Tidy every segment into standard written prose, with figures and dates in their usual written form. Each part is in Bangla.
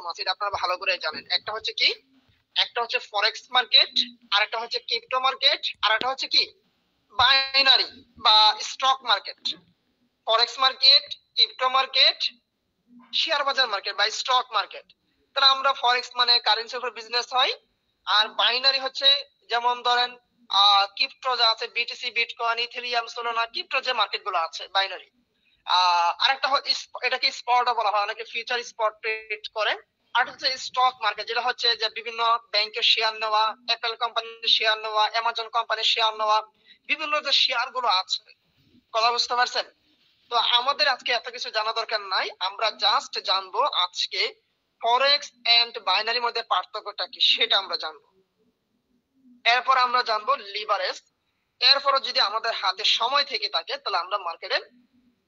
প্ল্যাটফর্ম আছে, এটা আপনারা ভালো করে জানেন। একটা হচ্ছে কি, একটা হচ্ছে ফরেক্স মার্কেট, আর একটা হচ্ছে ক্রিপ্টো মার্কেট, আর একটা হচ্ছে কি বাইনারি বা স্টক মার্কেট। ফরেক্স মার্কেট, ক্রিপ্টো মার্কেট, শেয়ার বাজার মার্কেট বা স্টক মার্কেট। তাহলে আমরা ফরেক্স মানে কারেন্সির উপর বিজনেস হয়, আর বাইনারি হচ্ছে যেমন ধরেন ক্রিপ্টো যা আছে, BTC, bitcoin, Ethereum, Solana, crypto যে মার্কেট গুলো আছে বাইনারি। আরেকটা এটাকে স্পটও বলা হয়, অনেকে ফিউচার স্পট ট্রেড করে। আর হচ্ছে স্টক মার্কেট, যেটা হচ্ছে যে বিভিন্ন ব্যাংকের শেয়ার নেওয়া, অ্যাপল কোম্পানির শেয়ার নেওয়া, অ্যামাজন কোম্পানির শেয়ার নেওয়া, বিভিন্ন যে শেয়ার গুলো আছে। কথা বুঝতে পারছেন? তো আমাদের আজকে এত কিছু জানা দরকার নাই, আমরা জাস্ট জানবো আজকে ফরেক্স এন্ড বাইনারির মধ্যে পার্থক্যটা কি সেটা আমরা জানবো। এরপর আমরা জানবো লিভারেজ। এরপরও যদি আমাদের হাতে সময় থেকে থাকে তাহলে আমরা মার্কেটের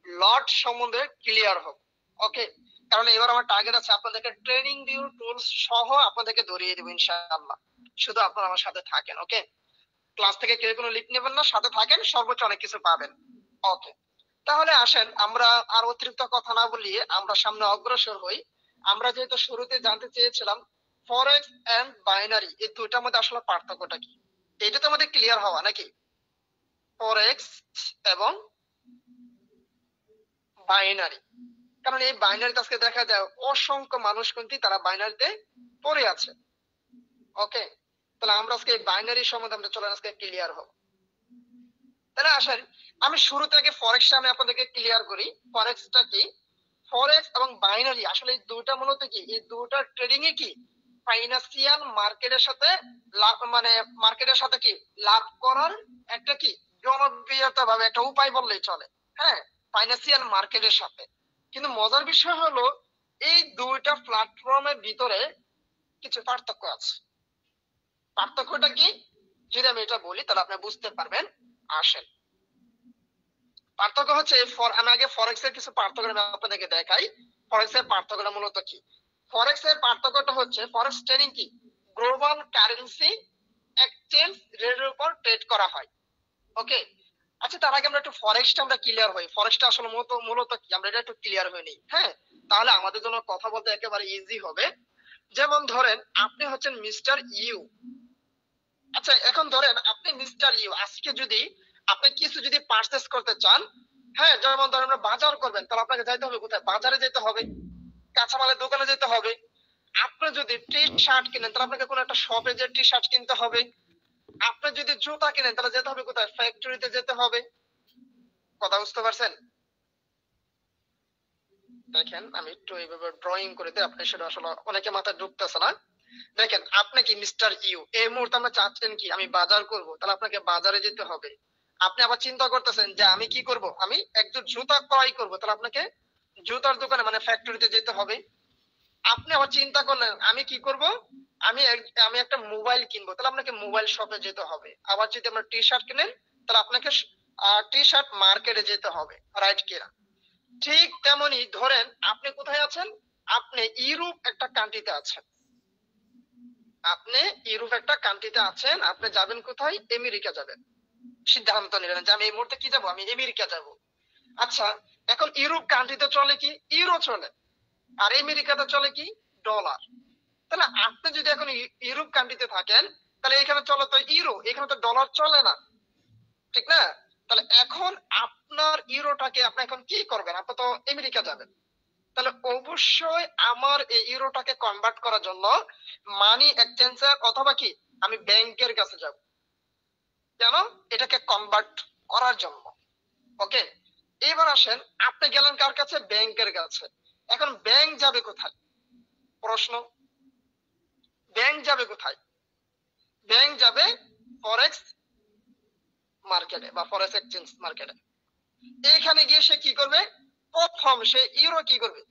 লট সম্বন্ধে ক্লিয়ার হব। ওকে, কারণ এবার আমার টার্গেট আছে আপনাদেরকে ট্রেনিং ভিউ টুলস সহ আপনাদেরকে ধরিয়ে দেবো ইনশাআল্লাহ। শুধু আপনারা আমার সাথে থাকেন। ওকে, ক্লাস থেকে কেউ কোনো লিখ নেবেন না, সাথে থাকেন, সর্বোচ্চ অনেক কিছু পাবেন। ওকে, তাহলে আসেন আমরা আর অতিরিক্ত কথা না বলিয়ে আমরা সামনে অগ্রসর হই। আমরা যেহেতু শুরুতে জানতে চেয়েছিলাম ফরেক্স এন্ড বাইনারি এই দুইটার মধ্যে আসলে পার্থক্যটা কি, এটা তো আমাদের ক্লিয়ার হওয়া নাকি? ফরেক্স এবং বাইনারি, কারণ এই বাইনারিতে আজকে দেখা যায় অসংখ্য মানুষ কিন্তু তারা বাইনারিতে পড়ে আছে। ওকে, তাহলে আমরা আজকে এই বাইনারি সম্বন্ধে আমরা চলেন আজকে ক্লিয়ার হব। তাহলে আসেন আমি শুরু থেকে ফরেক্সটা আমি আপনাদেরকে ক্লিয়ার করি। ফরেক্সটা কি? ফরেক্স এবং বাইনারি আসলে এই দুটো মূলত কি, এই দুটো ট্রেডিং এ কি ফাইন্যান্সিয়াল মার্কেটের সাথে লাভ, মানে মার্কেটের সাথে কি লাভ করার একটা কি জনপ্রিয়তা ভাবে একটা উপায় বললেই চলে। হ্যাঁ, ফাইন্যান্সিয়াল মার্কেটের সাথে। কিন্তু মজার বিষয় হলো এই দুইটা প্ল্যাটফর্মের ভিতরে কিছু পার্থক্য আছে। পার্থক্যটা কি যদি আমি এটা বলি তাহলে আপনি বুঝতে পারবেন। আসেন, পার্থক্য হচ্ছে আমি আগে ফরেক্স এর কিছু পার্থক্য আমি আপনাদেরকে দেখাই। ফরেক্স এর পার্থক্যটা মূলত কি? ফরেক্স এর পার্থক্যটা হচ্ছে ফরেক্স ট্রেডিং কি গ্লোবাল কারেন্সি এক্সচেঞ্জ রেটের উপর ট্রেড করা হয়। ওকে, আচ্ছা তার আগে আমরা একটু ফরেক্সটা আমরা ক্লিয়ার হই। ফরেক্সটা আসলে মূলত কি আমরা এটা একটু ক্লিয়ার হয়ে নিই। হ্যাঁ, তাহলে আমাদের জন্য কথা বলতে একেবারে ইজি হবে। যেমন ধরেন আপনি হচ্ছেন মিস্টার ইউ। আচ্ছা এখন ধরেন আপনি মিস্টার ইউ, আজকে যদি আপনি কিছু যদি পারচেজ করতে চান, হ্যাঁ যেমন ধরেন আমরা বাজার করবেন, তাহলে আপনাকে যাইতে হবে কোথায়? বাজারে যেতে হবে, কাঁচামালের দোকানে যেতে হবে। আপনি যদি টি শার্ট কিনেন তাহলে আপনাকে কোনো একটা শপে যে টি শার্ট কিনতে হবে। আপনি যদি জুতা কিনেন তাহলে যেতে হবে কোথায়? ফ্যাক্টরিতে যেতে হবে। কথা বুঝতে পারছেন? দেখেন আমি একটু এইভাবে ড্রয়িং করে দিই, আপনি সেটা আসলে অনেকে মাথায় ঢুকতেছে না। দেখেন আপনি কি মিস্টার ইউ, এই মুহূর্তে আমরা চাচ্ছেন কি আমি বাজার করব, তাহলে আপনাকে বাজারে যেতে হবে। আপনি আবার চিন্তা করতেছেন যে আমি কি করব, আমি একজন জুতা ক্রয় করব, তাহলে আপনাকে জুতার দোকানে মানে ফ্যাক্টরিতে যেতে হবে। আপনি আবার চিন্তা করলেন আমি কি করব, আমি একটা মোবাইল কিনবো, তাহলে আপনাকে মোবাইল শপে যেতে হবে। আবার যদি আমরা টি শার্ট কিনেন তাহলে আপনাকে টি শার্ট মার্কেটে যেতে হবে। রাইট কিনা? ঠিক তেমনি ধরেন আপনি কোথায় আছেন, আপনি ইউরোপ একটা কান্ট্রিতে আছেন। আপনি ইউরোপ একটা কান্ট্রিতে আছেন, আপনি যাবেন কোথায়? আমেরিকা যাবেন। সিদ্ধান্ত নিলেন যে আমি এই মুহূর্তে কি যাব, আমি আমেরিকা যাব। আচ্ছা এখন ইউরোপ কান্ট্রিতে চলে কি ইউরো চলে, আর আমেরিকাতে চলে কি ডলার। তাহলে আপনি যদি এখন ইউরোপ কান্ট্রিতে থাকেন তাহলে এখানে চলে তো ইউরো, এখানে তো ডলার চলে না, ঠিক না? তাহলে এখন আপনার ইউরোটাকে আপনি এখন কি করবেন? আপনি তো আমেরিকা যাবেন, তাহলে অবশ্যই আমার এই ইউরোটাকে কনভার্ট করার জন্য মানি এক্সচেঞ্জার অথবা কি আমি ব্যাংকের কাছে যাব। কেন? এটাকে কনভার্ট করার জন্য। ওকে, এবার আসেন আপনি গেলেন কার কাছে? ব্যাংকের কাছে। এখন ব্যাংক যাবে কোথায়? প্রশ্ন, ব্যাংক যাবে কোথায়? ব্যাংক যাবে ফরেক্স মার্কেটে বা ফরেক্স এক্সচেঞ্জ মার্কেটে। এখানে গিয়ে সে কি করবে? প্রথম সে ইউরো কি করবে?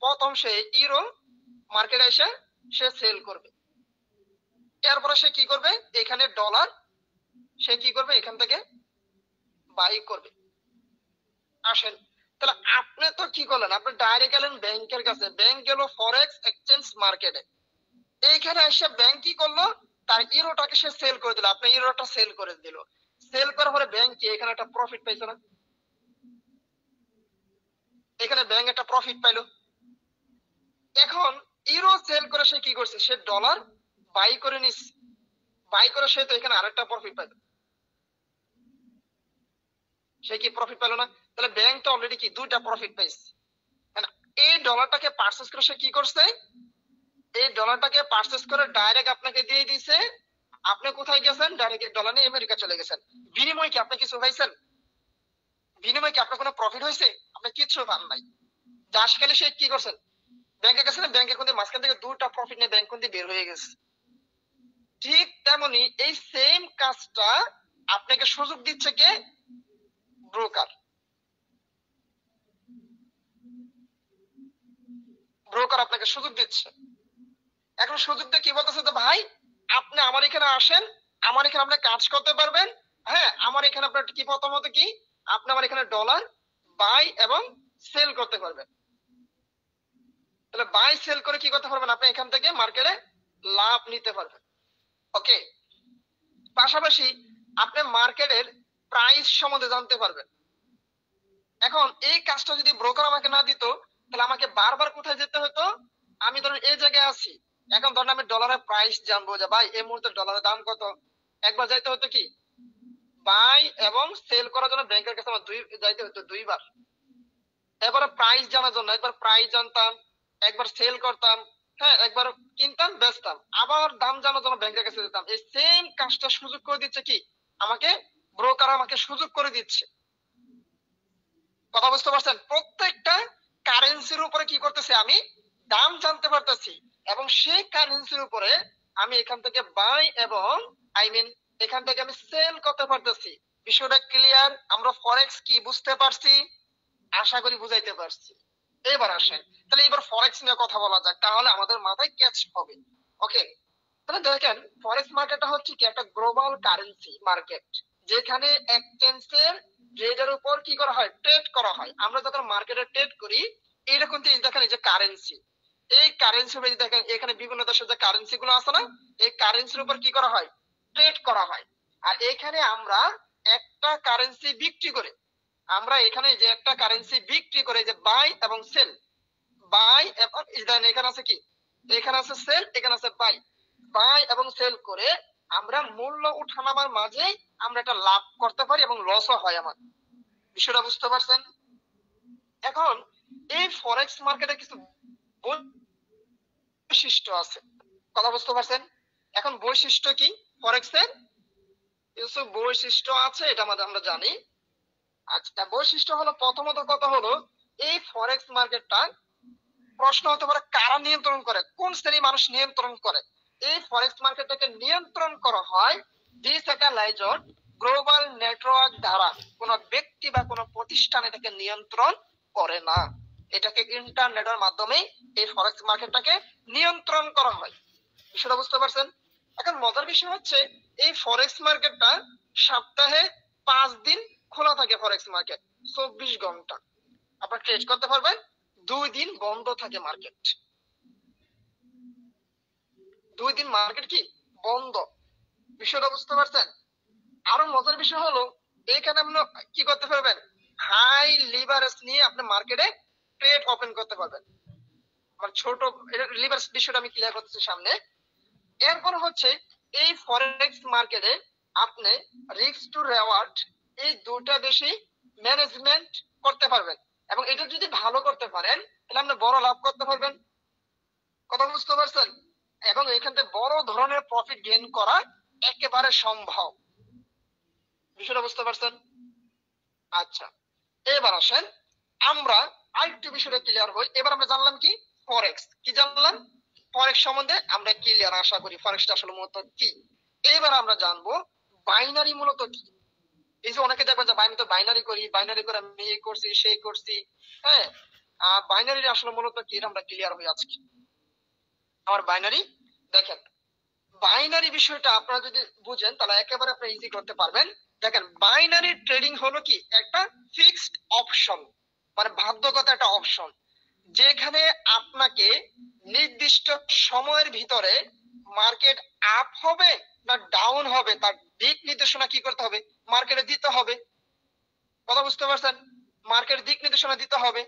প্রথম সে ইউরো মার্কেটে এসে সে সেল করবে। এরপরে সে কি করবে? এখানে ডলার সে কি করবে? এখান থেকে বাই করবে। আসেন, তাহলে আপনি তো কি করলেন? আপনি ডাইরেক্ট গেলেন ব্যাংকের কাছে, ব্যাংক গেল ফরেক্স এক্সচেঞ্জ মার্কেটে। এইখানে এসে ব্যাংক কি করলো? তার ইউরোটাকে সে সেল করে দিল, আপনি ইউরোটা সেল করে দিল। সেল করার পরে ব্যাংক কি এখানে একটা প্রফিট পাইছে না? এখানে ব্যাংক একটা প্রফিট পাইলো। এখন ইউরো সেল করে সে কি করছে, সে ডলার বাই করে নিচ্ছে, বাই করে সে তো এখানে আরেকটা প্রফিট পাবে, সে কি প্রফিট পেল না? তাহলে ব্যাংক তো অলরেডি কি দুইটা প্রফিট পাইছে। এই ডলারটাকে পারচেজ করে সে কি করছে, এই ডলারটাকে পারচেজ করে ডাইরেক্ট আপনাকে দিয়ে দিছে, আপনি কোথায় গেছেন, ডাইরেক্ট ডলার নিয়ে আমেরিকা চলে গেছেন। বিনিময়ে কি আপনি কিছু পাইছেন? বিনিময়ে কি আপনার কোনো প্রফিট হয়েছে? আপনি কিছু পান নাই। জাস্ট খালি সে কি করছেন, ব্যাংকে গেছেন, ব্যাংকে কোন মাঝখান থেকে দুটা প্রফিট নিয়ে ব্যাংক কোন বের হয়ে গেছে। ঠিক তেমনি এই সেম কাজটা আপনাকে সুযোগ দিচ্ছে কে? ব্রোকার। ব্রোকার আপনাকে সুযোগ দিচ্ছে। এখন সুযোগটা কি বলতেছে, তো ভাই আপনি আমার এখানে আসেন, আমার এখানে আপনি কাজ করতে পারবেন, হ্যাঁ আমার এখানে আপনার কি প্রথমত কি, আপনি আমার এখানে ডলার বাই এবং সেল করতে পারবেন। তাহলে বাই সেল করে কি করতে পারবেন, আপনি এখান থেকে মার্কেটে লাভ নিতে পারবেন। ওকে, পাশাপাশি আপনি মার্কেটের প্রাইস সম্বন্ধে জানতে পারবেন। এখন এই কাজটা যদি ব্রোকার আমাকে না দিত, তাহলে আমাকে বারবার কোথায় যেতে হতো, আমি ধরুন এই জায়গায় আছি, এখন ধরুন আমি ডলারের প্রাইস জানবো যে ভাই এই মুহূর্তে ডলারের দাম কত, একবার যাইতে হতো কি বাই এবং সেল করার জন্য ব্যাংকের কাছে আমার যাইতে হতো দুইবার। এবারে প্রাইস জানার জন্য একবার প্রাইস জানতাম, একবার সেল করতাম, হ্যাঁ একবার কিনতাম বেচতাম, আবার দাম জানার জন্য ব্যাংকের কাছে যেতাম। এই সেম কাজটা সুযোগ করে দিচ্ছে কি আমাকে, ব্রোকার আমাকে সুযোগ করে দিচ্ছে। কথা বুঝতে পারছেন? প্রত্যেকটা কারেন্সির উপরে কি করতেছে, আমি দাম জানতে পারতেছি, এবং সেই কারেন্সির উপরে আমি এখান থেকে বাই এবং এখান থেকে আমি সেল করতে পারতেছি। বিষয়টা ক্লিয়ার? আমরা ফরেক্স কি বুঝতে পারছি? আশা করি বুঝাইতে পারছি। এবার আসেন, তাহলে এবার ফরেক্স নিয়ে কথা বলা যাক, তাহলে আমাদের মাথায় ক্যাচ হবে। ওকে, তাহলে দেখেন ফরেক্স মার্কেটটা হচ্ছে কি একটা গ্লোবাল কারেন্সি মার্কেট, যেখানে এক্সচেঞ্জের রেটের উপর কি করা হয়, ট্রেড করা হয়। আমরা যখন মার্কেটে ট্রেড করি, এইরকম দেখেন এই যে কারেন্সি, এই কারেন্সি দেখেন এখানে বিভিন্ন দেশের যে কারেন্সি গুলো আছে না, এই কারেন্সির উপর কি করা হয়, ট্রেড করা হয়। আর এখানে আমরা একটা কারেন্সি বিক্রি করে, আমরা এখানে যে একটা কারেন্সি বিক্রি করে যে বাই এবং সেল, বাই এবং এখানে আছে কি, এখানে আছে সেল, এখানে আছে বাই, বাই এবং সেল করে আমরা মূল্য উঠানামার মাঝে আমরা একটা লাভ করতে পারি এবং লসও হয় আমার। বিষয়টা বুঝতে পারছেন? এখন এই ফরেক্স মার্কেটে কিছু বৈশিষ্ট্য আছে, কথা বুঝতে পারছেন? এখন বৈশিষ্ট্য কি ফরেক্স এর, কিছু বৈশিষ্ট্য আছে, এটা আমরা জানি। আচ্ছা, বৈশিষ্ট্য হলো প্রথমত কথা হলো এই ফরেক্স মার্কেটটা, প্রশ্ন হতে পারে কারা নিয়ন্ত্রণ করে, কোন শ্রেণীর মানুষ নিয়ন্ত্রণ করে? এই ফরেক্স মার্কেটটাকে নিয়ন্ত্রণ করা হয় ডিসেন্ট্রালাইজড গ্লোবাল নেটওয়ার্ক দ্বারা। কোন ব্যক্তি বা কোন প্রতিষ্ঠান এটাকে নিয়ন্ত্রণ করে না, এটাকে ইন্টারনেটের মাধ্যমে এই ফরেক্স মার্কেটটাকে নিয়ন্ত্রণ করা হয়। বিষয়টা বুঝতে পারছেন? এখন মজার বিষয় হচ্ছে এই ফরেক্স মার্কেটটা সপ্তাহে 5 দিন খোলা থাকে। ফরেক্স মার্কেট 24 ঘন্টা আপনারা ট্রেড করতে পারবেন, 2 দিন বন্ধ থাকে মার্কেট। 2 দিন মার্কেট কি বন্ধ। বিষয়টা বুঝতে পারছেন? আরো মজার বিষয় হলো এখানে আপনি কি করতে পারবেন, হাই লিভারেজ নিয়ে আপনি মার্কেটে ট্রেড ওপেন করতে পারবেন। আমার ছোট লিভারেজ বিষয়টা আমি ক্লিয়ার করতেছি সামনে। এরপর হচ্ছে এই ফরেক্স মার্কেটে আপনি রিস্ক টু রেওয়ার্ড এই দুটা বেশি ম্যানেজমেন্ট করতে পারবেন, এবং এটা যদি ভালো করতে পারেন তাহলে আপনি বড় লাভ করতে পারবেন। কথা বুঝতে পারছেন? এবং এখান থেকে বড় ধরনের প্রফিট গেইন করা একেবারে সম্ভব। বিষয়টা বুঝতে পারছেন? আচ্ছা, এবার আসেন আমরা আরেকটু বিষয়টা ক্লিয়ার হই। এবার আমরা জানলাম কি ফরেক্স, কি জানলাম ফরেক্স সম্বন্ধে আমরা ক্লিয়ার, আশা করি ফরেক্সটা আসলে মূলত কি। এবার আমরা জানবো বাইনারি মূলত কি। এই যে অনেকে দেখবেন যে আমি তো বাইনারি করি, বাইনারি করে আমি এই করছি সেই করছি, হ্যাঁ বাইনারি আসলে মূলত কি আমরা ক্লিয়ার হই আজকে। আমার বাইনারি দেখেন, বাইনারি বিষয়টা আপনারা যদি বুঝেন তাহলে একেবারে আপনি ইজি করতে পারবেন। দেখেন বাইনারি ট্রেডিং হলো কি একটা ফিক্সড অপশন, মানে বাধ্যগত একটা অপশন, যেখানে আপনাকে নির্দিষ্ট সময়ের ভিতরে মার্কেট আপ হবে না ডাউন হবে তার দিক নির্দেশনা কি করতে হবে, মার্কেটে দিতে হবে। কথা বুঝতে পারছেন? মার্কেট দিক নির্দেশনা দিতে হবে।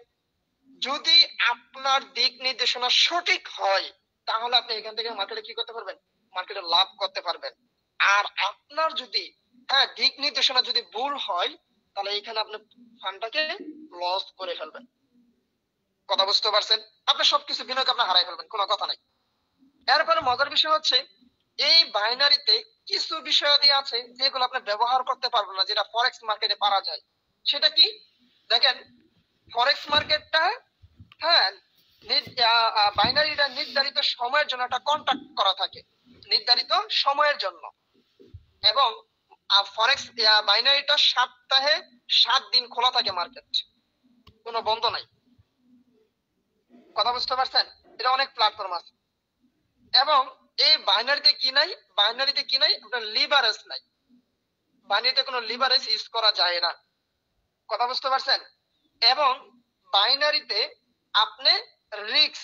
যদি আপনার দিক নির্দেশনা সঠিক হয় তাহলে আপনি এখান থেকে মার্কেটে কি করতে পারবেন, মার্কেটে লাভ করতে পারবেন। আর আপনার যদি দিক নির্দেশনা যদি ভুল হয়, তাহলে এখানে আপনি ফান্ডটাকে লস করে ফেলবেন। কথা বুঝতে পারছেন? আপনি সবকিছু বিনিয়োগ আপনি হারাই ফেলবেন, কোনো কথা নাই। এরপরে মজার বিষয় হচ্ছে এই বাইনারিতে কিছু বিষয়াদি আছে যেগুলো আপনি ব্যবহার করতে পারবেন না, যেটা ফরেক্স মার্কেটে পারা যায়। সেটা কি? দেখেন, ফরেক্স মার্কেটটা হ্যাঁ বাইনারিটা নির্ধারিত সময়ের জন্য একটা কন্ট্রাক্ট করা থাকে, নির্ধারিত সময়ের জন্য। এবং ফরেক্স বাইনারিটা সপ্তাহে 7 দিন খোলা থাকে মার্কেট, কোনো বন্ধ নাই। কথা বুঝতে পারছেন? এটা অনেক প্ল্যাটফর্ম আছে। এবং এই বাইনারিতে কি নাই, আপনার লিভারেজ নাই। বাইনারিতে কোনো লিভারেজ ইউজ করা যায় না। কথা বুঝতে পারছেন? এবং বাইনারিতে আপনি রিস্ক,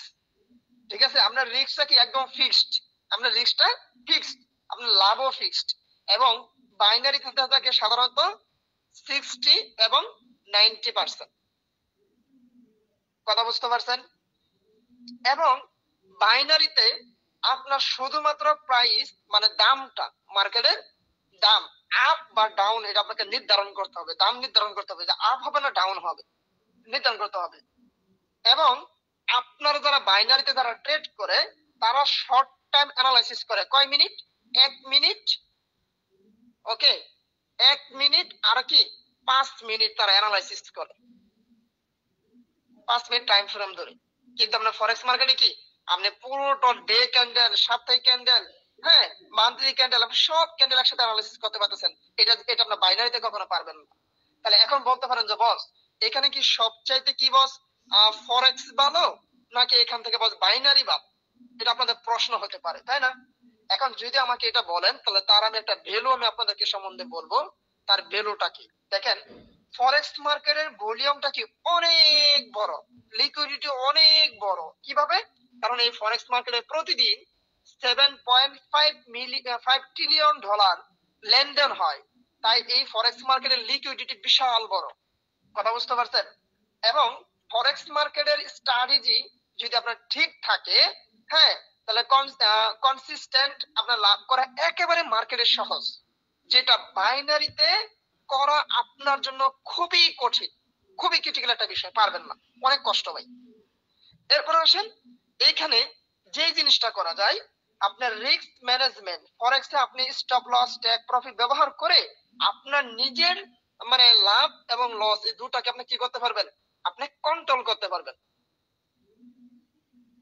ঠিক আছে, আপনার রিস্কটা কি একদম ফিক্সড, আপনার রিস্কটা ফিক্সড, আপনার লাভও ফিক্সড। এবং বাইনারিতে থাকে সাধারণত 60 এবং 90%। কথা বুঝতে পারছেন? এবং বাইনারিতে আপনার শুধুমাত্র প্রাইস মানে দামটা, মার্কেটের দাম আপ বা ডাউন, এটা আপনাকে নির্ধারণ করতে হবে, দাম নির্ধারণ করতে হবে যে আপ হবে না ডাউন হবে, নির্ধারণ করতে হবে। এবং আপনারা যারা বাইনারিতে যারা ট্রেড করে, তারা শর্ট টাইম অ্যানালাইসিস করে কয় মিনিট, 1 মিনিট, ওকে, 1 মিনিট আর কি 5 মিনিট তারা অ্যানালাইসিস করে, 5 মিনিট টাইম ফ্রেম ধরে। কিন্তু আপনার ফরেক্স মার্কেটে কি আপনি পুরোটা ডে ক্যান্ডেল, সাপ্তাহিক ক্যান্ডেল, মান্থলি ক্যান্ডেল, আপনি সব ক্যান্ডেল একসাথে অ্যানালাইসিস করতে পারতেছেন। এটা আপনার বাইনারিতে কখনো পারবেন না। তাহলে এখন বলতে পারেন যে বস, এখানে কি সবচাইতে কি বস ফরেক্স ভালো নাকি এখান থেকে বস বাইনারি ভালো? এটা আপনাদের প্রশ্ন হতে পারে, তাই না? এখন যদি আমাকে এটা বলেন, তাহলে তার আমি একটা ভ্যালু আমি আপনাদেরকে সম্বন্ধে বলবো। তার ভ্যালুটা কি? দেখেন, ফরেক্স মার্কেটের ভলিউমটা কি অনেক বড়, লিকুইডিটি অনেক বড়। কিভাবে? কারণ এই ফরেক্স মার্কেটে প্রতিদিন 7.5 ট্রিলিয়ন ডলার লেনদেন হয়। তাই এই ফরেক্স মার্কেটের লিকুইডিটি বিশাল বড়। কথা বুঝতে পারছেন? এবং ফরেক্স মার্কেটের স্ট্র্যাটেজি যদি আপনার ঠিক থাকে, তাহলে কনসিস্টেন্ট আপনার লাভ করা একেবারে মার্কেটের সহজ, যেটা বাইনারিতে করা আপনার জন্য খুবই কঠিন, খুবই ক্রিটিক্যাল একটা বিষয়, পারবেন না, অনেক কষ্ট ভাই। এরপর আসেন, এইখানে যে জিনিসটা করা যায়, আপনার রিস্ক ম্যানেজমেন্ট। ফরেক্সে আপনি স্টপ লস, টেক প্রফিট ব্যবহার করে আপনার নিজের মানে লাভ এবং লস এই দুটাকে আপনি কি করতে পারবেন, আপনি কন্ট্রোল করতে পারবেন।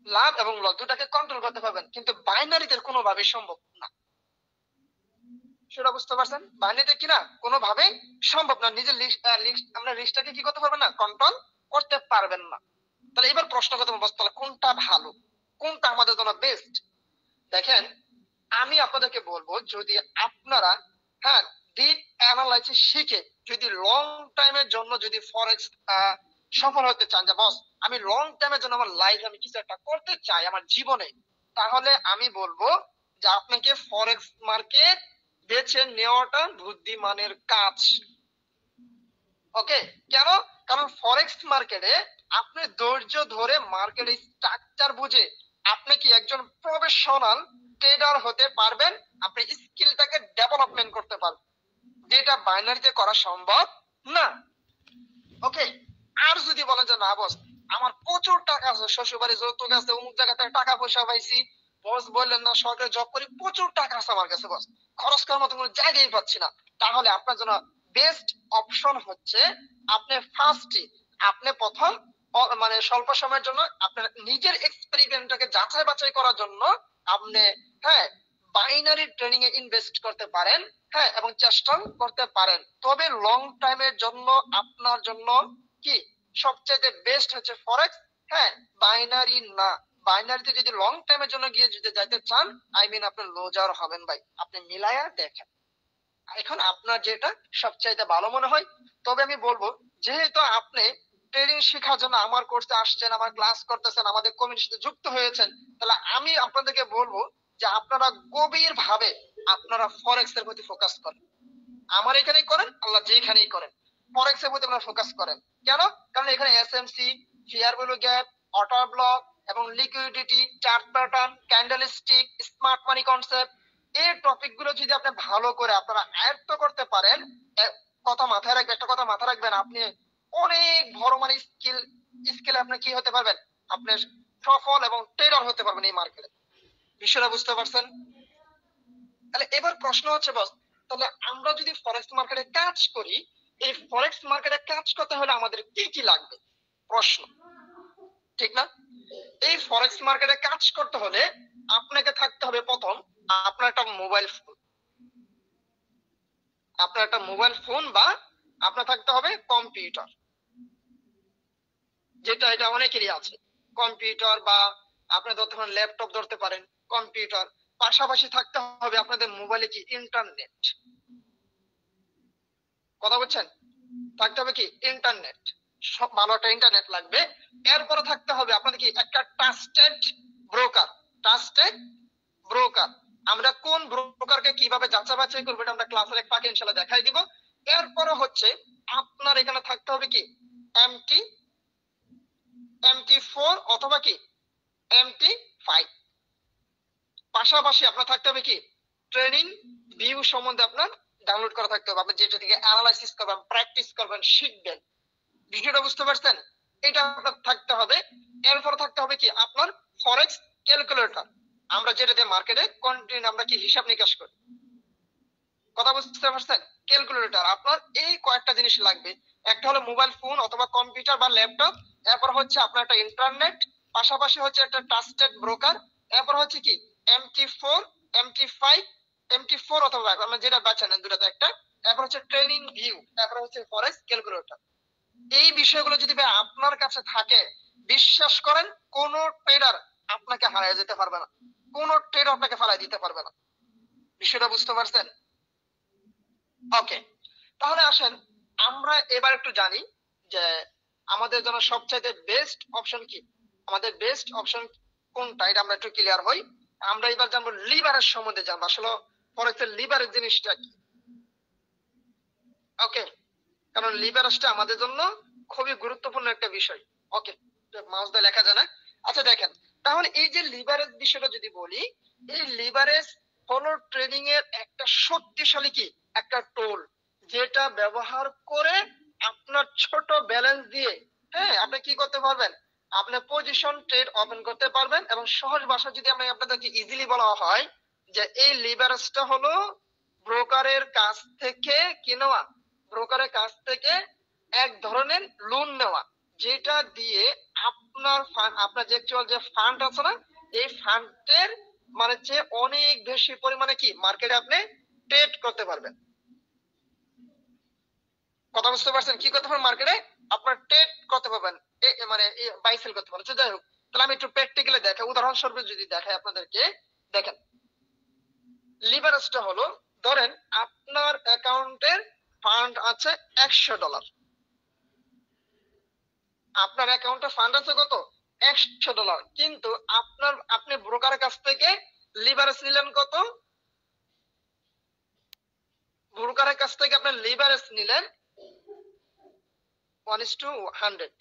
লাভ এবং লস দুটাকে কন্ট্রোল করতে পারবেন, কিন্তু বাইনারিতে কোনোভাবেই সম্ভব না। সেটা বুঝতে পারছেন? বাইনারিতে কি না, কোনোভাবেই সম্ভব না। নিজের আপনার রিস্কটাকে কি করতে পারবেন না, কন্ট্রোল করতে পারবেন না। তাহলে এবার প্রশ্ন করতে বস, তাহলে কোনটা ভালো, কোনটা আমাদের জন্য বেস্ট? দেখেন, আমি আপনাদেরকে বলবো, যদি আপনারা ডিপ অ্যানালাইসিস শিখে যদি লং টাইমের জন্য যদি ফরেক্স সফল হতে চান, যে বস আমি লং টাইমের জন্য আমার লাইফে আমি কিছু একটা করতে চাই আমার জীবনে, তাহলে আমি বলবো যে আপনাকে ফরেক্স মার্কেট বেছে নেওয়াটা বুদ্ধিমানের কাজ। ওকে, কেন? কারণ ফরেক্স মার্কেটে আপনি ধৈর্য ধরে মার্কেটের স্ট্রাকচার বুঝে আপনি কি একজন প্রফেশনাল ট্রেডার হতে পারবেন, আপনি স্কিলটাকে ডেভেলপমেন্ট করতে পারবেন, যেটা বাইনারিতে করা সম্ভব না। ওকে, আর যদি বলেন যে না বস আমার প্রচুর টাকা আছে, শ্বশুরবাড়ি যৌতুক আছে, অমুক জায়গা থেকে টাকা পয়সা পাইছি, বস বললেন না সরকারি জব করি, প্রচুর টাকা আছে আমার কাছে বস, খরচ করার মতো কোনো জায়গায় পাচ্ছি না, তাহলে আপনার জন্য বেস্ট অপশন হচ্ছে আপনি আপনি প্রথম মানে স্বল্প সময়ের জন্য আপনার নিজের এক্সপেরিমেন্টটাকে যাচাই বাছাই করার জন্য আপনি বাইনারি ট্রেডিং এ ইনভেস্ট করতে পারেন, এবং চেষ্টা করতে পারেন। তবে লং টাইমের জন্য আপনার জন্য কি সবচেয়ে বেস্ট হচ্ছে ফরেক্স, বাইনারি না। বাইনারিতে যদি লং টাইমের জন্য গিয়ে যদি যাইতে চান, আপনি লুজার হবেন ভাই, আপনি মিলায়া দেখেন এখন আপনার যেটা সবচাইতে ভালো মনে হয়। তবে আমি বলবো, যেহেতু আপনি ট্রেডিং শেখার জন্য আমার কোর্সে আসছেন, আমার ক্লাস করতেছেন, আমাদের কমিউনিটির সাথে যুক্ত হয়েছেন, তাহলে আমি আপনাদেরকে বলবো যে আপনারা গভীর ভাবে আপনারা ফরেক্স এর প্রতি ফোকাস করেন। আমার এখানেই করেন, আল্লাহ যেখানেই করেন, ফরেক্স এর প্রতি আপনারা ফোকাস করেন। কেন? কারণ এখানে SMC, fair value gap, auto block, এবং liquidity, chart pattern, candlestick, smart money concept, এই টপিক গুলো যদি আপনি ভালো করে আপনারা আয়ত্ত করতে পারেন, কথা মাথায় রাখবেন, একটা কথা মাথায় রাখবেন, আপনি অনেক বড় মানে স্কেলে আপনি কি হতে পারবেন, আপনি সফল এবং ট্রেডার হতে পারবেন এই মার্কেটে। বিষয়টা বুঝতে পারছেন? তাহলে এবার প্রশ্ন হচ্ছে বস, তাহলে আমরা যদি ফরেক্স মার্কেটে কাজ করি, এই ফরেক্স মার্কেটে কাজ করতে হলে আমাদের কি কি লাগবে? প্রশ্ন, ঠিক না? এই ফরেক্স মার্কেটে কাজ করতে হলে আপনাকে থাকতে হবে প্রথম আপনার একটা মোবাইল ফোন, আপনার একটা মোবাইল ফোন বা আপনার থাকতে হবে কম্পিউটার, যেটা এটা অনেকেরই আছে, কম্পিউটার বা আপনি ধরতে পারেন ল্যাপটপ ধরতে পারেন, কম্পিউটার। পাশাপাশি থাকতে হবে আপনাদের মোবাইলে কি ইন্টারনেট, কথা বলছেন? থাকতে হবে কি ইন্টারনেট, সব ভালো একটা ইন্টারনেট লাগবে। এরপরে থাকতে হবে আপনাদের কি একটা ট্রাস্টেড ব্রোকার, ট্রাস্টেড ব্রোকার। আমরা কোন ব্রোকারকে কিভাবে যাচাই বাছাই করবো এটা আমরা ক্লাসের এক ফাঁকে ইনশাআল্লাহ দেখাই দিব। এরপরে হচ্ছে আপনার এখানে থাকতে হবে কি এমটি, MT4 অথবা কি MT5। পাশাপাশি আপনার থাকতে হবে কি ট্রেনিং ভিউ সম্বন্ধে আপনার ডাউনলোড করা থাকতে হবে, আপনি যেটা থেকে অ্যানালাইসিস করবেন, প্র্যাকটিস করবেন, শিখবেন। বিষয়টা বুঝতে পারছেন? এটা আপনার থাকতে হবে। এরপর থাকতে হবে কি আপনার ফরেক্স ক্যালকুলেটর, আমরা যেটা দিয়ে মার্কেটে কন্টিনিউ আমরা কি হিসাব নিকাশ করি, কথা বুঝতে পারছেন? ক্যালকুলেটর আপনার এই কয়েকটা জিনিস লাগবে। একটা হলো মোবাইল ফোন অথবা কম্পিউটার বা ল্যাপটপ, এরপর হচ্ছে আপনার একটা ইন্টারনেট, পাশাপাশি হচ্ছে একটা ট্রাস্টেড ব্রোকার, এরপর হচ্ছে কি MT4, MT5, MT4 অথবা আমরা যেটা বাছাই নেন দুটাতে একটা, এরপর হচ্ছে ট্রেনিং ভিউ, এরপর হচ্ছে ফরেক্স ক্যালকুলেটর। এই বিষয়গুলো যদি ভাই আপনার কাছে থাকে, বিশ্বাস করেন কোন ট্রেডার আপনাকে হারিয়ে যেতে পারবে না, কোন ট্রেডার আপনাকে ফালাই দিতে পারবে না। বিষয়টা বুঝতে পারছেন? ওকে, তাহলে আসেন আমরা এবার একটু জানি যে আমাদের জন্য সবচাইতে বেস্ট অপশন কি, আমাদের বেস্ট অপশন কোনটা, এটা আমরা একটু ক্লিয়ার হই। আমরা এবার জানবো লিভারেজ সম্বন্ধে, জানবো আসলে ফরেক্সের লিভারেজ জিনিসটা কি। ওকে, কারণ লিভারেজটা আমাদের জন্য খুবই গুরুত্বপূর্ণ একটা বিষয়। ওকে, মাউস দিয়ে লেখা যায় না। আচ্ছা দেখেন, তাহলে এই যে লিভারেজ বিষয়টা যদি বলি, এই লিভারেজ হলো ট্রেডিং এর একটা শক্তিশালী কি একটা টুল, যেটা ব্যবহার করে আপনার ছোট ব্যালেন্স দিয়ে, হ্যাঁ, আপনি কি করতে পারবেন, আপনি পজিশন ট্রেড ওপেন করতে পারবেন। এবং সহজ ভাষা যদি আমি আপনাদেরকে ইজিলি বলা হয় যে এই লিভারেজটা হলো ব্রোকারের কাছ থেকে কি নেওয়া, ব্রোকারের কাছ থেকে এক ধরনের লোন নেওয়া, যেটা দিয়ে আপনার ফান্ড, আপনার যে অ্যাকচুয়াল যে ফান্ড আছে না, এই ফান্ডের মানে যে অনেক বেশি পরিমাণে কি মার্কেটে আপনি ট্রেড করতে পারবেন। কথা বুঝতে পারছেন? কি করতে পারবেন মার্কেটে আপনার ট্রেড করতে পারবেন, মানে বাই সেল করতে পারবেন। যাই হোক, তাহলে আমি একটু প্র্যাকটিক্যালি দেখাই, উদাহরণস্বরূপ যদি দেখাই আপনাদেরকে। দেখেন, লিভারেজটা হলো, ধরেন আপনার অ্যাকাউন্টের ফান্ড আছে $100, আপনার অ্যাকাউন্টে ফান্ড আছে কত, $100, কিন্তু আপনি ব্রোকারের কাছ থেকে লিভারেজ নিলেন কত, ব্রোকারের কাছ থেকে আপনি লিভারেজ নিলেন 1:100,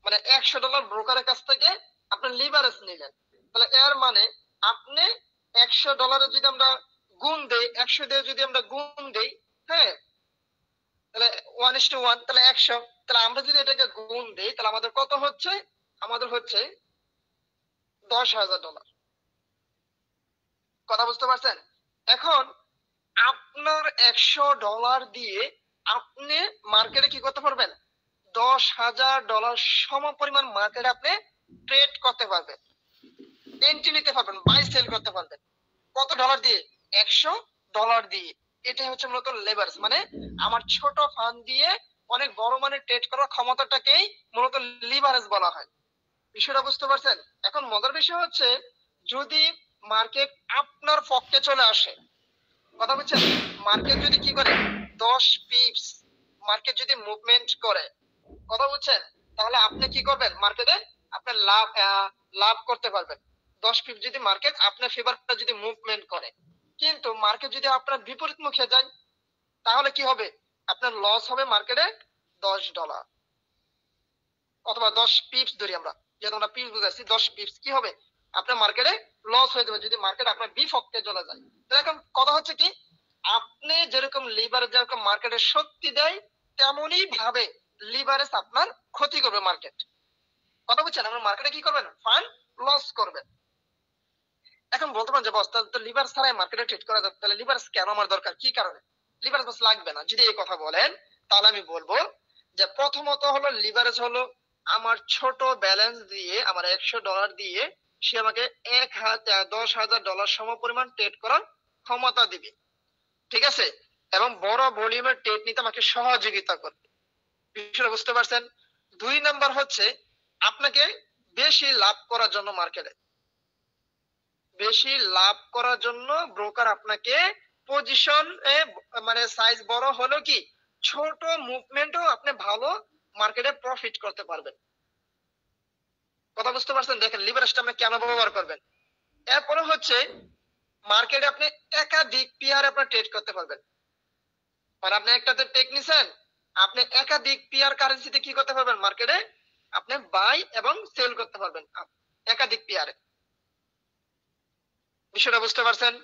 মানে $100 ব্রোকারের কাছ থেকে আপনি লিভারেজ নিলেন। তাহলে এর মানে আপনি $100 যদি আমরা গুণ দেই, 100 দিয়ে যদি আমরা গুণ দেই, হ্যাঁ, তাহলে 1:1, তাহলে 100। তাহলে আমরা যদি এটাকে গুণ দেই তাহলে আমাদের কত হচ্ছে, আমাদের হচ্ছে $10,000। কথা বুঝতে পারছেন? এখন আপনার $100 দিয়ে আপনি মার্কেটে কি করতে পারবেন, $10,000 সম পরিমাণ মার্কেটে আপনি ট্রেড করতে পারবেন, এন্ট্রি নিতে পারবেন, বাই সেল করতে পারবেন। কত ডলার দিয়ে, $100 দিয়ে। এটাই হচ্ছে মূলত লেভারেজ, মানে আমার ছোট ফান্ড দিয়ে অনেক বড় মানে ট্রেড করার ক্ষমতাটাকেই মূলত লিভারেজ বলা হয়। বিষয়টা বুঝতে পারছেন? এখন মজার বিষয় হচ্ছে যদি মার্কেট আপনার পক্ষে চলে আসে, কথা বলছেন, মার্কেট যদি কি করে 10 পিপস মার্কেট যদি মুভমেন্ট করে, কথা বলছেন, তাহলে আপনি কি করবেন মার্কেটে, আপনার লাভ করতে পারবেন। 10 পিপ যদি মার্কেট আপনার ফেভারটা যদি মুভমেন্ট করে, কিন্তু মার্কেট যদি আপনার বিপরীত মুখে যায় তাহলে কি হবে, আপনার লস হবে মার্কেটে $10, অথবা 10 পিপস ধরি আমরা, যেহেতু আমরা পিপস বুঝাচ্ছি 10 পিপস কি হবে, আপনার মার্কেটে লস হয়ে যাবে যদি মার্কেট আপনার বিপক্ষে চলে যায়। তো এখন কথা হচ্ছে কি, আপনি যেরকম লিভারেজ যেরকম মার্কেটে শক্তি দেয়, তেমনই ভাবে লিভারেজ আপনার ক্ষতি করবে মার্কেট। কথা বুঝছেন? আপনার মার্কেটে কি করবেন, ফান্ড লস করবেন। এখন বলতে পারেন যে বস তো লিভার ছাড়াই মার্কেটে ট্রেড করা যাবে, তাহলে লিভার কেন আমার দরকার, কি কারণে লিভার বস লাগবে না? যদি এই কথা বলেন তাহলে আমি বলবো যে প্রথমত হলো লিভারেজ হলো আমার ছোট ব্যালেন্স দিয়ে, আমার $100 দিয়ে সে আমাকে 10,000 ডলার সম পরিমাণ ট্রেড করার ক্ষমতা দিবে, ঠিক আছে, এবং বড় ভলিউমের ট্রেড নিতে আমাকে সহযোগিতা করবে। বিষয়টা বুঝতে পারছেন? 2 নাম্বার হচ্ছে আপনাকে বেশি লাভ করার জন্য, মার্কেটে বেশি লাভ করার জন্য ব্রোকার আপনাকে পজিশন মানে সাইজ বড় হলো কি ছোট মুভমেন্টও আপনি ভালো মার্কেটে প্রফিট করতে পারবেন। কথা বুঝতে পারছেন? দেখেন লিভারেজটা আপনি কেন ব্যবহার করবেন। এরপরে হচ্ছে মার্কেটে আপনি একাধিক পেয়ারে আপনি ট্রেড করতে পারবেন। মানে আপনি একটাতে টেক নিছেন, আপনি একাধিক পেয়ার কারেন্সিতে কি করতে পারবেন, মার্কেটে আপনি বাই এবং সেল করতে পারবেন একাধিক পেয়ারে। বিষয়টা বুঝতে পারছেন?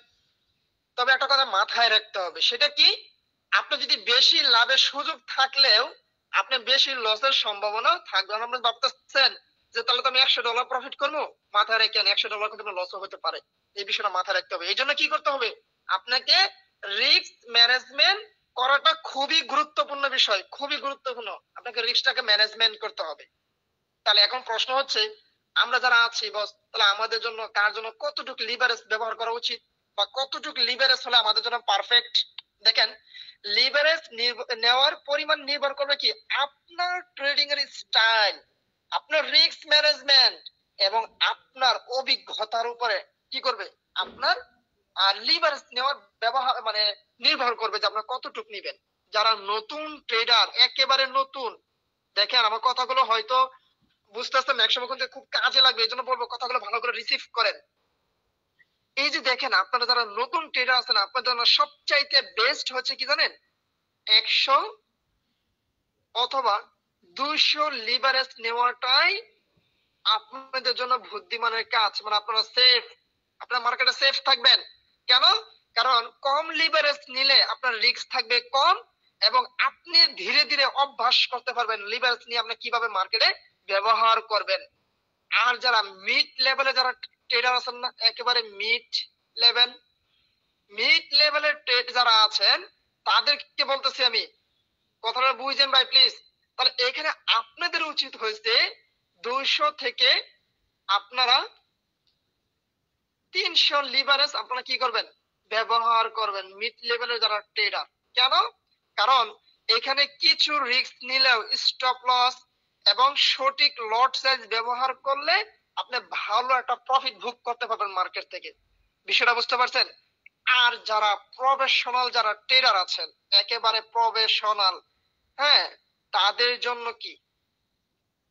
তবে একটা কথা মাথায় রাখতে হবে, সেটা কি, আপনি যদি বেশি লাভের সুযোগ থাকলেও আপনি বেশি লসের সম্ভাবনা থাকবে। আপনি ভাবতেছেন যে তাহলে তো আমি $100 প্রফিট করবো, মাথায় রেখেন $100 কিন্তু লসও হতে পারে। এই বিষয়টা মাথায় রাখতে হবে। এই জন্য কি করতে হবে, আপনাকে রিস্ক ম্যানেজমেন্ট করাটা খুবই গুরুত্বপূর্ণ বিষয়, খুবই গুরুত্বপূর্ণ। আপনাকে রিস্কটাকে ম্যানেজমেন্ট করতে হবে। তাহলে এখন প্রশ্ন হচ্ছে, আমরা যারা আছি বস, তাহলে আমাদের জন্য কার জন্য কতটুকু লিভারেজ ব্যবহার করা উচিত, বা কতটুকু লিভারেজ হলে আমাদের জন্য পারফেক্ট। দেখেন লিভারেজ নেওয়ার পরিমাণ নির্ভর করবে কি আপনার ট্রেডিং এর স্টাইল, আপনার রিস্ক ম্যানেজমেন্ট এবং আপনার অভিজ্ঞতার উপরে কি করবে, আপনার লিভারেজ নেওয়ার ব্যবহার মানে নির্ভর করবে যে আপনার কতটুকু নিবেন। যারা নতুন ট্রেডার, একেবারে নতুন, দেখেন আমার কথাগুলো হয়তো বুঝতেছেন একসময় কিন্তু খুব কাজে লাগবে, এই জন্য বলবো কথাগুলো ভালো করে রিসিভ করেন। এই যে দেখেন আপনারা যারা নতুন ট্রেডার আছেন, আপনাদের জন্য সবচাইতে বেস্ট হচ্ছে কি জানেন, 100 অথবা 200 লিভারেজ নেওয়াটাই আপনাদের জন্য বুদ্ধিমানের কাজ। মানে আপনারা সেফ, আপনার মার্কেটে সেফ থাকবেন। কেন? কারণ কম লিভারেজ নিলে আপনার রিস্ক থাকবে কম, এবং আপনি ধীরে ধীরে অভ্যাস করতে পারবেন লিভারেজ নিয়ে আপনি কিভাবে মার্কেটে ব্যবহার করবেন। আর যারা মিড লেভেলে যারা ট্রেডার আছেন না, একেবারে মিড লেভেলের ট্রেড যারা আছেন, তাদেরকে বলতেছি আমি, কথাটা বুঝেন ভাই প্লিজ। তাহলে এখানে আপনাদের উচিত হয়েছে 200 থেকে আপনারা 300 লিভারেজ আপনারা কি করবেন, ব্যবহার করবেন মিড লেভেলের যারা ট্রেডার। কেন? কারণ এখানে কিছু রিস্ক নিলেও স্টপ লস এবং সঠিক লট সাইজ ব্যবহার করলে আপনি ভালো একটা প্রফিট ভোগ করতে পারবেন মার্কেট থেকে। বিষয়টা বুঝতে পারছেন? আর যারা প্রফেশনাল যারা ট্রেডার আছেন, একেবারে প্রফেশনাল, হ্যাঁ, তাদের জন্য কি,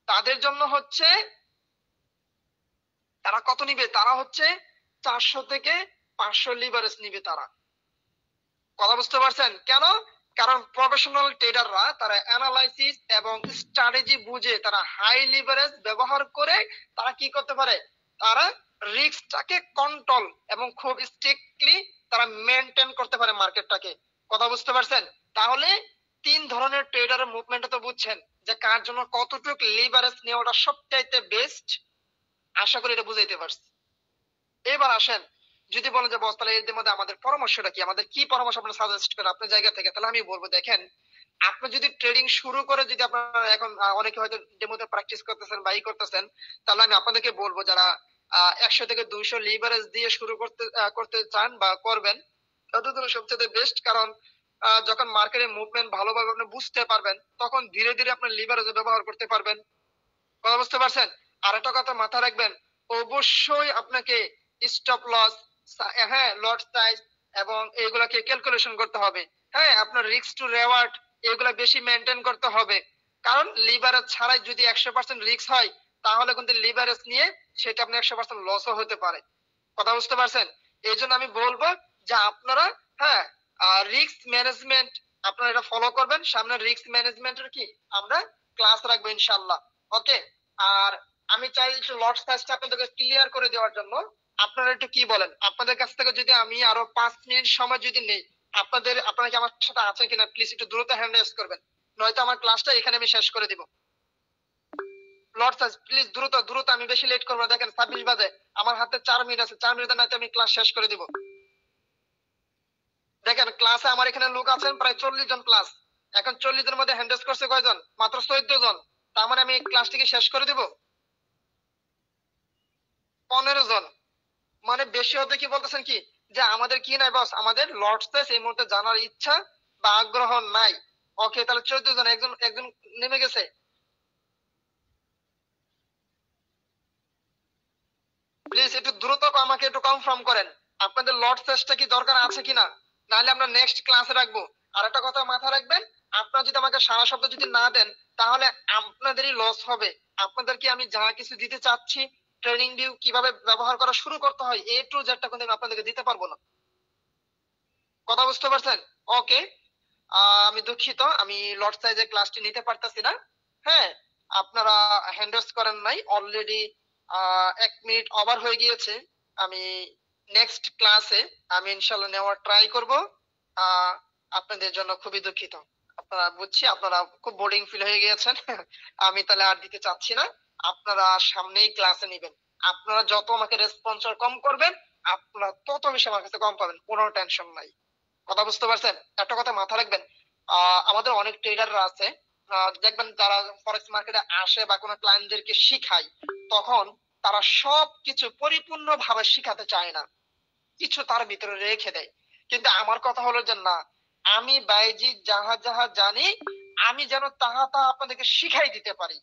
তাদের জন্য হচ্ছে তারা কত নিবে, তারা হচ্ছে 400 থেকে 500 লিভারেজ নিবে তারা। কথা বুঝতে পারছেন? কেন? কারণ প্রফেশনাল ট্রেডাররা তারা অ্যানালাইসিস এবং স্ট্র্যাটেজি বুঝে তারা হাই লিভারেজ ব্যবহার করে তারা কি করতে পারে, তারা রিস্কটাকে কন্ট্রোল এবং খুব স্ট্রিক্টলি তারা মেনটেন করতে পারে মার্কেটটাকে। কথা বুঝতে পারছেন? তাহলে 3 ধরনের ট্রেডারের মুভমেন্টটা তো বুঝছেন যে কার জন্য কতটুকু লিভারেজ নেওয়াটা সবচাইতে বেস্ট। আশা করি এটা বুঝাইতে পারছি। এবার আসেন, যদি বলেন যে বস তাহলে এর মধ্যে আমাদের পরামর্শটা কি, আমাদের কি পরামর্শ আপনারা সাজেস্ট করেন আপনার জায়গা থেকে, তাহলে আমি বলবো দেখেন, আপনি যদি ট্রেডিং শুরু করে যদি আপনারা এখন অনেকে হয়তো ডেমোতে প্র্যাকটিস করতেছেন বা ই করতেছেন, তাহলে আমি আপনাদেরকে বলবো যারা 100 থেকে 200 লিভারেজ দিয়ে শুরু করতে চান বা করবেন, তাদের জন্য সবচেয়ে বেস্ট। কারণ যখন মার্কেটের মুভমেন্ট ভালোভাবে আপনি বুঝতে পারবেন, তখন ধীরে ধীরে আপনার লিভারেজ ব্যবহার করতে পারবেন। কথা বুঝতে পারছেন? আর একটা কথা মাথায় রাখবেন, অবশ্যই আপনাকে স্টপ লস, হ্যাঁ, লট সাইজ এবং এগুলাকে ক্যালকুলেশন করতে হবে। হ্যাঁ, আপনার রিস্ক টু রেওয়ার্ড এগুলা বেশি মেনটেন করতে হবে। কারণ লিভারেজ ছাড়াই যদি 100% রিস্ক হয়, তাহলে কিন্তু লিভারেজ নিয়ে সেটা আপনি 100% লসও হতে পারে। কথা বুঝতে পারছেন? এই জন্য আমি বলবো যে আপনারা, হ্যাঁ, রিস্ক ম্যানেজমেন্ট আপনারা এটা ফলো করবেন। সামনে রিস্ক ম্যানেজমেন্টের কি আমরা ক্লাস রাখবো ইনশাআল্লাহ। ওকে। আর আমি চাই একটু লট সাইজটা আপনাদেরকে ক্লিয়ার করে দেওয়ার জন্য। আপনারা একটু কি বলেন, আপনাদের কাছ থেকে যদি আমি আরো 5 মিনিট সময় যদি নেই, আপনারা কি আমার সাথে আছেন কিনা, প্লিজ একটু দ্রুত হ্যান্ড রেজ করবেন, নয়তো আমার ক্লাসটা এখানে আমি শেষ করে দিব। লট সাইজ প্লিজ দ্রুত দ্রুত, আমি বেশি লেট করবো না। দেখেন 26 বাজে, আমার হাতে 4 মিনিট আছে, 4 মিনিটে নয়তো আমি ক্লাস শেষ করে দিব। দেখেন ক্লাসে আমার এখানে লোক আছেন প্রায় 40 জন প্লাস। এখন 40 জনের মধ্যে হ্যান্ড রেজ করছে কয়জন? মাত্র 14 জন। তার মানে আমি ক্লাসটিকে শেষ করে দিব 15 জন। মানে বেশি হতে কি বলতেছেন কি, যে আমাদের কি নাই বস, আমাদের লর্ডস টেস্ট এই মুহূর্তে জানার ইচ্ছা বা আগ্রহ নাই। ওকে, তাহলে 14 জন, একজন একজন নেমে গেছে। প্লিজ একটু দ্রুত আমাকে একটু কনফার্ম করেন আপনাদের লর্ডস টেস্টটা কি দরকার আছে কিনা, নাহলে আমরা নেক্সট ক্লাসে রাখবো। আর একটা কথা মাথায় রাখবেন, আপনারা যদি আমাকে সারা শব্দ যদি না দেন, তাহলে আপনাদেরই লস হবে। আপনাদেরকে আমি যা কিছু দিতে চাচ্ছি, ট্রেনিং ভিউ কিভাবে ব্যবহার করা শুরু করতে হয়, এ টু জেডটা কিন্তু আমি আপনাদেরকে দিতে পারবো না। কথা বুঝতে পারছেন? ওকে, আমি দুঃখিত, আমি লট সাইজে ক্লাসটি নিতে পারতাছি না। হ্যাঁ, আপনারা হ্যান্ডেলস করেন নাই অলরেডি, 1 মিনিট ওভার হয়ে গিয়েছে। আমি নেক্সট ক্লাসে আমি ইনশাল্লাহ নেওয়ার ট্রাই করব। আহ, আপনাদের জন্য খুবই দুঃখিত। আপনারা বুঝছি আপনারা খুব বোরিং ফিল হয়ে গিয়েছেন। আমি তাহলে আর দিতে চাচ্ছি না। আপনারা সামনেই ক্লাসে নেবেন। আপনারা যত আমাকে রেসপন্স কম করবেন, আপনারা তত বেশি আমার কাছে কম পাবেন, কোনো টেনশন নাই। কথা বুঝতে পারছেন? একটা কথা মাথা রাখবেন, আমাদের অনেক ট্রেডাররা আছে, দেখবেন যারা ফরেক্স মার্কেটে আসে বা কোনো ক্লায়েন্টদেরকে শিখায়, তখন তারা সবকিছু পরিপূর্ণ ভাবে শিখাতে চায় না, কিছু তার ভিতরে রেখে দেয়। কিন্তু আমার কথা হলো যে না, আমি বাইজি যাহা যাহা জানি, আমি যেন তাহা তাহা আপনাদেরকে শিখাই দিতে পারি।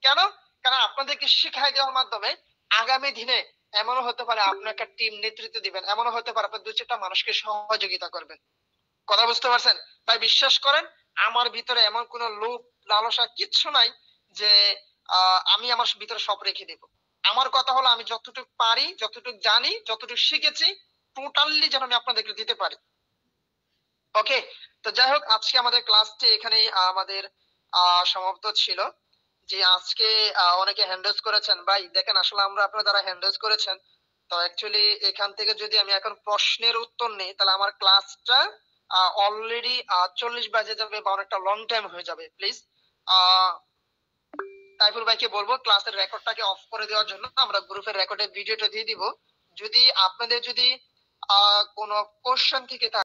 কেন? কারণ আপনাদেরকে শিখাই দেওয়ার মাধ্যমে আগামী দিনে এমনও হতে পারে আপনি একটা টিম নেতৃত্ব দিবেন, এমনও হতে পারে আপনি 2-4টা মানুষকে সহযোগিতা করবেন। কথা বুঝতে পারছেন? তাই বিশ্বাস করেন, আমার ভিতরে এমন কোনো লোভ লালসা কিচ্ছু নাই যে আমি আমার ভিতরে সব রেখে দেব। আমার কথা হলো আমি যতটুকু পারি, যতটুকু জানি, যতটুকু শিখেছি, টোটালি যেন আমি আপনাদেরকে দিতে পারি। ওকে, তো যাই হোক, আজকে আমাদের ক্লাসটি এখানেই আমাদের সমাপ্ত ছিল। যে আজকে অনেকে হ্যান্ডেলস করেছেন ভাই, দেখেন আসলে আমরা আপনারা যারা হ্যান্ডেলস করেছেন, তো অ্যাকচুয়ালি এখান থেকে যদি আমি এখন প্রশ্নের উত্তর নিই, তাহলে আমার ক্লাসটা অলরেডি 40 বাজে যাবে বা অনেকটা লং টাইম হয়ে যাবে। প্লিজ তাইফুল ভাইকে বলবো ক্লাসের রেকর্ডটাকে অফ করে দেওয়ার জন্য, আমরা গ্রুপের রেকর্ডে ভিডিওটা দিয়ে দিব। যদি আপনাদের যদি কোনো কোশ্চেন থেকে থাকে